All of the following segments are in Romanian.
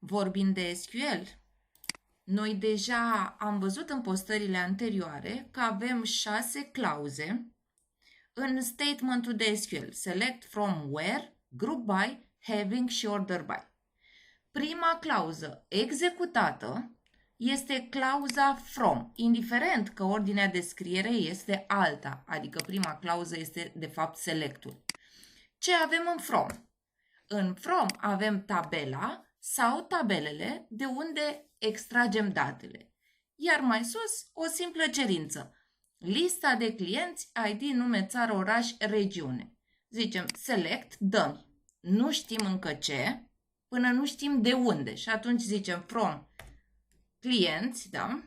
Vorbind de SQL, noi deja am văzut în postările anterioare că avem 6 clauze în statementul de SQL. Select from where, group by, having și order by. Prima clauză executată este clauza from, indiferent că ordinea de scriere este alta, adică prima clauză este de fapt selectul. Ce avem în from? În from avem tabela sau tabelele de unde extragem datele. Iar mai sus, o simplă cerință. Lista de clienți, ID, nume, țară, oraș, regiune. Zicem select, dăm. Nu știm încă ce, până nu știm de unde. Și atunci zicem from clienți, da?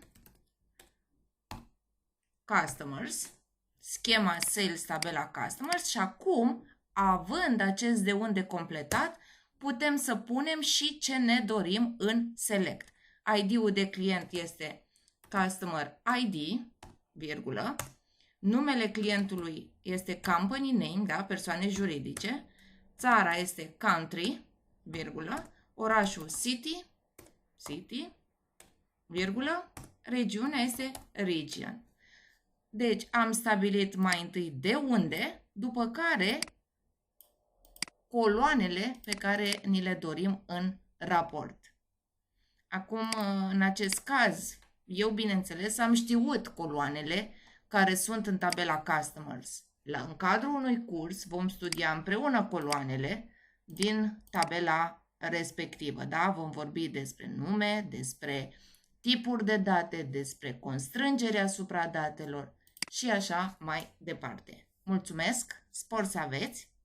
Customers, schema sales, tabela customers și acum, având acest de unde completat, putem să punem și ce ne dorim în select. ID-ul de client este customer ID, virgulă. Numele clientului este company name, da, persoane juridice. Țara este country, virgulă. Orașul city, virgulă. Regiunea este region. Deci am stabilit mai întâi de unde, după care coloanele pe care ni le dorim în raport. Acum, în acest caz, eu, bineînțeles, am știut coloanele care sunt în tabela Customers. În cadrul unui curs vom studia împreună coloanele din tabela respectivă. Da? Vom vorbi despre nume, despre tipuri de date, despre constrângere asupra datelor și așa mai departe. Mulțumesc, spor să aveți!